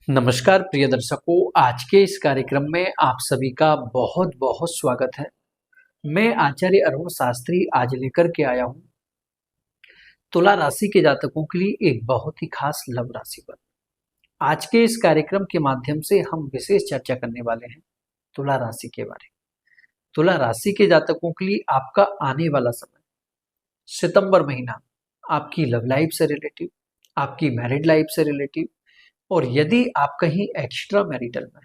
नमस्कार प्रिय दर्शकों, आज के इस कार्यक्रम में आप सभी का बहुत बहुत स्वागत है। मैं आचार्य अरुण शास्त्री आज लेकर के आया हूँ तुला राशि के जातकों के लिए एक बहुत ही खास लव राशि पर। आज के इस कार्यक्रम के माध्यम से हम विशेष चर्चा करने वाले हैं तुला राशि के बारे में। तुला राशि के जातकों के लिए आपका आने वाला समय सितंबर महीना आपकी लव लाइफ से रिलेटिव, आपकी मैरिड लाइफ से रिलेटिव, और यदि आप कहीं एक्स्ट्रा मैरिटल में,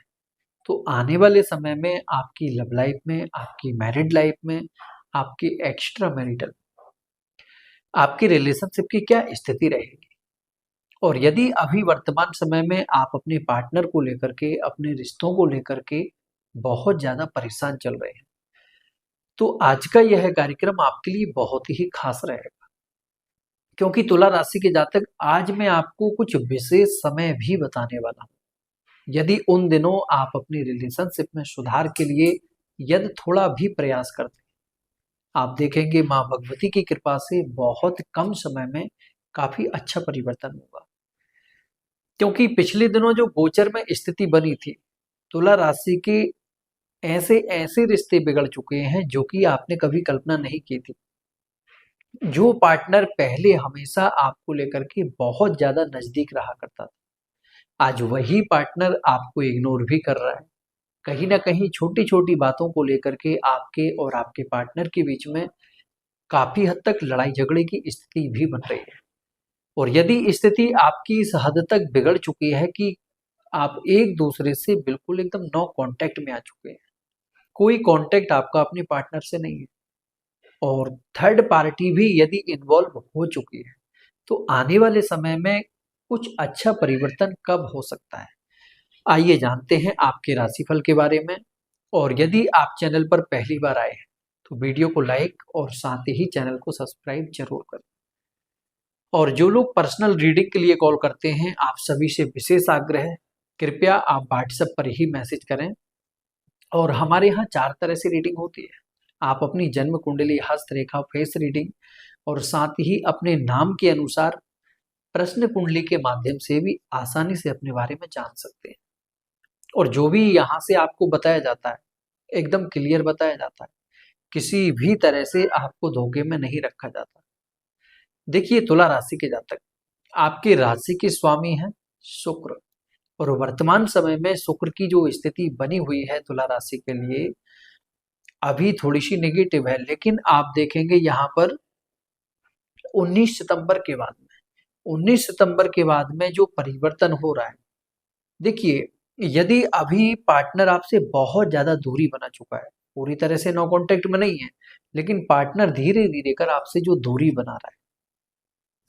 तो आने वाले समय में आपकी लव लाइफ में, आपकी मैरिड लाइफ में, आपकी एक्स्ट्रा मैरिटल, आपकी रिलेशनशिप की क्या स्थिति रहेगी। और यदि अभी वर्तमान समय में आप अपने पार्टनर को लेकर के, अपने रिश्तों को लेकर के बहुत ज्यादा परेशान चल रहे हैं, तो आज का यह कार्यक्रम आपके लिए बहुत ही खास रहेगा। क्योंकि तुला राशि के जातक, आज मैं आपको कुछ विशेष समय भी बताने वाला हूँ। यदि उन दिनों आप अपनी रिलेशनशिप में सुधार के लिए यदि थोड़ा भी प्रयास करते हैं, आप देखेंगे माँ भगवती की कृपा से बहुत कम समय में काफी अच्छा परिवर्तन होगा। क्योंकि पिछले दिनों जो गोचर में स्थिति बनी थी, तुला राशि के ऐसे ऐसे रिश्ते बिगड़ चुके हैं जो कि आपने कभी कल्पना नहीं की थी। जो पार्टनर पहले हमेशा आपको लेकर के बहुत ज्यादा नजदीक रहा करता था, आज वही पार्टनर आपको इग्नोर भी कर रहा है। कहीं ना कहीं छोटी छोटी बातों को लेकर के आपके और आपके पार्टनर के बीच में काफी हद तक लड़ाई झगड़े की स्थिति भी बन रही है। और यदि स्थिति आपकी इस हद तक बिगड़ चुकी है कि आप एक दूसरे से बिल्कुल एकदम नो कांटेक्ट में आ चुके हैं, कोई कांटेक्ट आपका अपने पार्टनर से नहीं है, और थर्ड पार्टी भी यदि इन्वॉल्व हो चुकी है, तो आने वाले समय में कुछ अच्छा परिवर्तन कब हो सकता है, आइए जानते हैं आपके राशिफल के बारे में। और यदि आप चैनल पर पहली बार आए हैं, तो वीडियो को लाइक और साथ ही चैनल को सब्सक्राइब जरूर करें। और जो लोग पर्सनल रीडिंग के लिए कॉल करते हैं, आप सभी से विशेष आग्रह है, कृपया आप व्हाट्सएप पर ही मैसेज करें। और हमारे यहाँ 4 तरह से रीडिंग होती है। आप अपनी जन्म कुंडली, हस्तरेखा, फेस रीडिंग और साथ ही अपने नाम के अनुसार प्रश्न कुंडली के माध्यम से भी आसानी से अपने बारे में जान सकते हैं। और जो भी यहाँ से आपको बताया जाता है, एकदम क्लियर बताया जाता है, किसी भी तरह से आपको धोखे में नहीं रखा जाता। देखिए, तुला राशि के जातक, आपकी राशि के स्वामी हैं शुक्र, और वर्तमान समय में शुक्र की जो स्थिति बनी हुई है तुला राशि के लिए, अभी थोड़ी सी नेगेटिव है। लेकिन आप देखेंगे यहाँ पर 19 सितंबर के बाद में, 19 सितंबर के बाद में जो परिवर्तन हो रहा है, देखिए, यदि अभी पार्टनर आपसे बहुत ज्यादा दूरी बना चुका है, पूरी तरह से नो कांटेक्ट में नहीं है, लेकिन पार्टनर धीरे धीरे कर आपसे जो दूरी बना रहा है,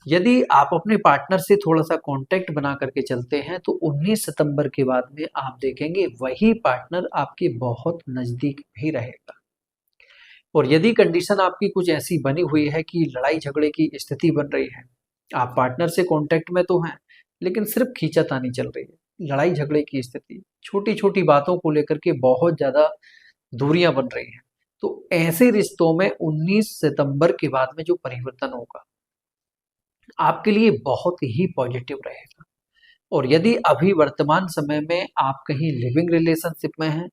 यदि आप अपने पार्टनर से थोड़ा सा कांटेक्ट बना करके चलते हैं, तो 19 सितंबर के बाद में आप देखेंगे वही पार्टनर आपके बहुत नजदीक भी रहेगा। और यदि कंडीशन आपकी कुछ ऐसी बनी हुई है कि लड़ाई झगड़े की स्थिति बन रही है, आप पार्टनर से कांटेक्ट में तो हैं, लेकिन सिर्फ खींचातानी चल रही है, लड़ाई झगड़े की स्थिति, छोटी छोटी बातों को लेकर के बहुत ज्यादा दूरियां बन रही हैं, तो ऐसे रिश्तों में 19 सितंबर के बाद में जो परिवर्तन होगा, आपके लिए बहुत ही पॉजिटिव रहेगा। और यदि अभी वर्तमान समय में आप कहीं लिविंग रिलेशनशिप में हैं,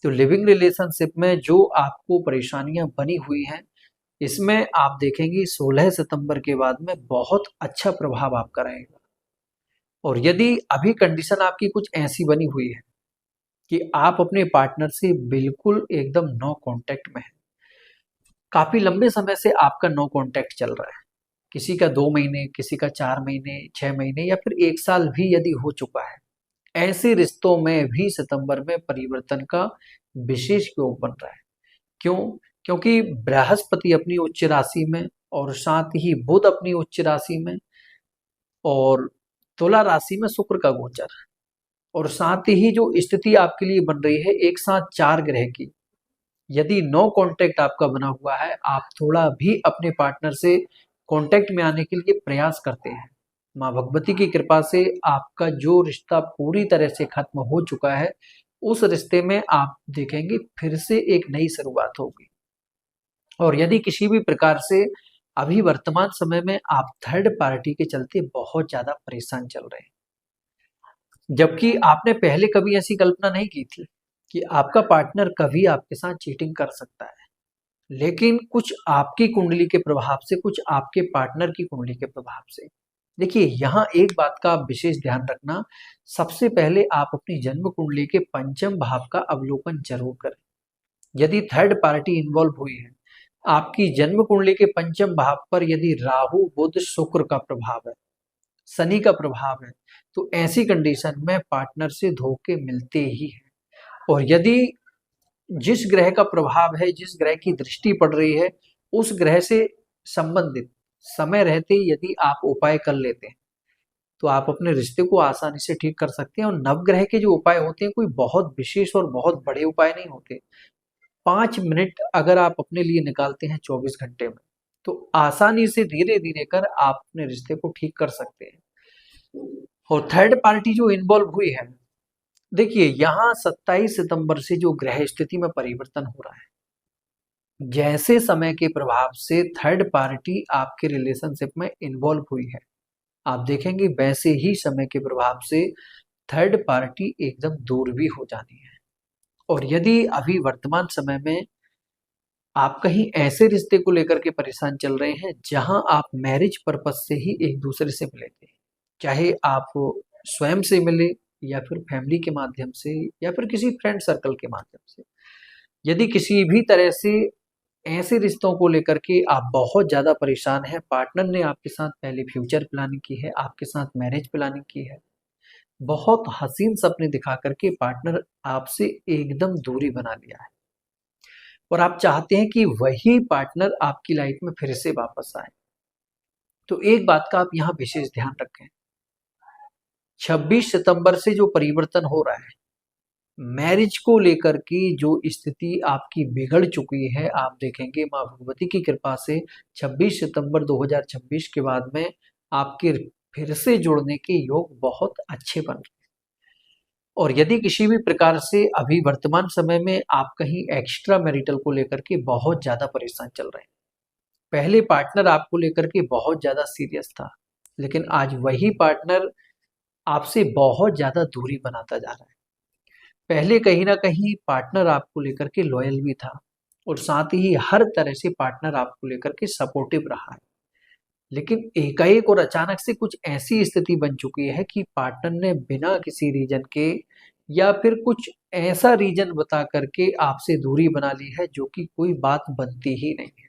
तो लिविंग रिलेशनशिप में जो आपको परेशानियां बनी हुई हैं, इसमें आप देखेंगे 16 सितंबर के बाद में बहुत अच्छा प्रभाव आपका रहेगा। और यदि अभी कंडीशन आपकी कुछ ऐसी बनी हुई है कि आप अपने पार्टनर से बिल्कुल एकदम नो कांटेक्ट में हैं, काफी लंबे समय से आपका नो कांटेक्ट चल रहा है, किसी का 2 महीने, किसी का 4 महीने, 6 महीने या फिर 1 साल भी यदि हो चुका है, ऐसे रिश्तों में भी सितंबर में परिवर्तन का विशेष योग बन रहा है। क्यों? क्योंकि बृहस्पति अपनी उच्च राशि में, और साथ ही बुध अपनी उच्च राशि में, और तुला राशि में शुक्र का गोचर, और साथ ही जो स्थिति आपके लिए बन रही है एक साथ 4 ग्रह की, यदि नो कांटेक्ट आपका बना हुआ है, आप थोड़ा भी अपने पार्टनर से कांटेक्ट में आने के लिए प्रयास करते हैं, माँ भगवती की कृपा से आपका जो रिश्ता पूरी तरह से खत्म हो चुका है, उस रिश्ते में आप देखेंगे फिर से एक नई शुरुआत होगी। और यदि किसी भी प्रकार से अभी वर्तमान समय में आप थर्ड पार्टी के चलते बहुत ज्यादा परेशान चल रहे हैं, जबकि आपने पहले कभी ऐसी कल्पना नहीं की थी कि आपका पार्टनर कभी आपके साथ चीटिंग कर सकता है। लेकिन कुछ आपकी कुंडली के प्रभाव से, कुछ आपके पार्टनर की कुंडली के प्रभाव से, देखिए यहाँ एक बात का आप विशेष ध्यान रखना। सबसे पहले आप अपनी जन्म कुंडली के पंचम भाव का अवलोकन जरूर करें। यदि थर्ड पार्टी इन्वॉल्व हुई है, आपकी जन्म कुंडली के पंचम भाव पर यदि राहु बुध शुक्र का प्रभाव है, शनि का प्रभाव है, तो ऐसी कंडीशन में पार्टनर से धोखे मिलते ही हैं। और यदि जिस ग्रह का प्रभाव है, जिस ग्रह की दृष्टि पड़ रही है, उस ग्रह से संबंधित समय रहते यदि आप उपाय कर लेते हैं तो आप अपने रिश्ते को आसानी से ठीक कर सकते हैं। और नवग्रह के जो उपाय होते हैं कोई बहुत विशेष और बहुत बड़े उपाय नहीं होते। 5 मिनट अगर आप अपने लिए निकालते हैं 24 घंटे में, तो आसानी से धीरे धीरे कर आप अपने रिश्ते को ठीक कर सकते हैं। और थर्ड पार्टी जो इन्वॉल्व हुई है, देखिए यहाँ 27 सितंबर से जो ग्रह स्थिति में परिवर्तन हो रहा है, जैसे समय के प्रभाव से थर्ड पार्टी आपके रिलेशनशिप में इन्वॉल्व हुई है, आप देखेंगे वैसे ही समय के प्रभाव से थर्ड पार्टी एकदम दूर भी हो जानी है। और यदि अभी वर्तमान समय में आप कहीं ऐसे रिश्ते को लेकर के परेशान चल रहे हैं जहां आप मैरिज पर्पज से ही एक दूसरे से मिले थे, चाहे आप स्वयं से मिले या फिर फैमिली के माध्यम से या फिर किसी फ्रेंड सर्कल के माध्यम से, यदि किसी भी तरह से ऐसे रिश्तों को लेकर के आप बहुत ज्यादा परेशान हैं, पार्टनर ने आपके साथ पहले फ्यूचर प्लानिंग की है, आपके साथ मैरिज प्लानिंग की है, बहुत हसीन सपने दिखा करके पार्टनर आपसे एकदम दूरी बना लिया है और आप चाहते हैं कि वही पार्टनर आपकी लाइफ में फिर से वापस आए, तो एक बात का आप यहाँ विशेष ध्यान रखें। 26 सितंबर से जो परिवर्तन हो रहा है, मैरिज को लेकर की जो स्थिति आपकी बिगड़ चुकी है, आप देखेंगे माँ भगवती की कृपा से 26 सितंबर 2026 के बाद में आपके फिर से जुड़ने के योग बहुत अच्छे बन रहे हैं। और यदि किसी भी प्रकार से अभी वर्तमान समय में आप कहीं एक्स्ट्रा मैरिटल को लेकर के बहुत ज्यादा परेशान चल रहे हैं, पहले पार्टनर आपको लेकर के बहुत ज्यादा सीरियस था, लेकिन आज वही पार्टनर आपसे बहुत ज्यादा दूरी बनाता जा रहा है। पहले कहीं ना कहीं पार्टनर आपको लेकर के लॉयल भी था और साथ ही हर तरह से पार्टनर आपको लेकर के सपोर्टिव रहा है, लेकिन एकाएक और अचानक से कुछ ऐसी स्थिति बन चुकी है कि पार्टनर ने बिना किसी रीजन के या फिर कुछ ऐसा रीजन बता करके आपसे दूरी बना ली है जो कि कोई बात बनती ही नहीं है।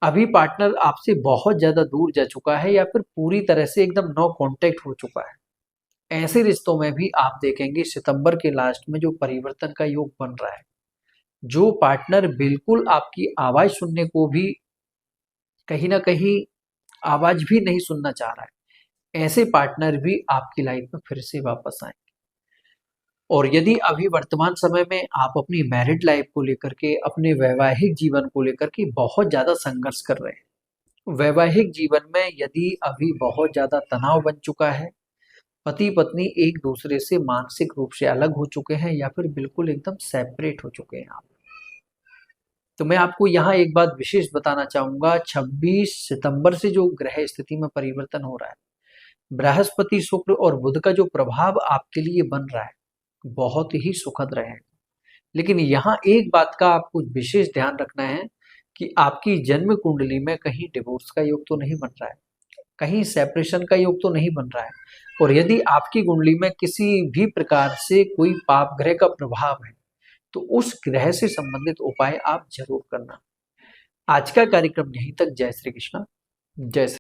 अभी पार्टनर आपसे बहुत ज्यादा दूर जा चुका है या फिर पूरी तरह से एकदम नो कांटेक्ट हो चुका है। ऐसे रिश्तों में भी आप देखेंगे सितंबर के लास्ट में जो परिवर्तन का योग बन रहा है, जो पार्टनर बिल्कुल आपकी आवाज सुनने को भी कहीं ना कहीं आवाज भी नहीं सुनना चाह रहा है, ऐसे पार्टनर भी आपकी लाइफ में फिर से वापस आएंगे। और यदि अभी वर्तमान समय में आप अपनी मैरिड लाइफ को लेकर के, अपने वैवाहिक जीवन को लेकर के बहुत ज्यादा संघर्ष कर रहे हैं, वैवाहिक जीवन में यदि अभी बहुत ज्यादा तनाव बन चुका है, पति पत्नी एक दूसरे से मानसिक रूप से अलग हो चुके हैं या फिर बिल्कुल एकदम सेपरेट हो चुके हैं आप, तो मैं आपको यहाँ एक बात विशेष बताना चाहूंगा। 26 सितंबर से जो ग्रह स्थिति में परिवर्तन हो रहा है, बृहस्पति शुक्र और बुध का जो प्रभाव आपके लिए बन रहा है बहुत ही सुखद रहेगा। लेकिन यहाँ एक बात का आपको विशेष ध्यान रखना है कि आपकी जन्म कुंडली में कहीं डिवोर्स का योग तो नहीं बन रहा है, कहीं सेपरेशन का योग तो नहीं बन रहा है। और यदि आपकी कुंडली में किसी भी प्रकार से कोई पाप ग्रह का प्रभाव है तो उस ग्रह से संबंधित उपाय आप जरूर करना। आज का कार्यक्रम यहीं तक। जय श्री कृष्णा। जय श्री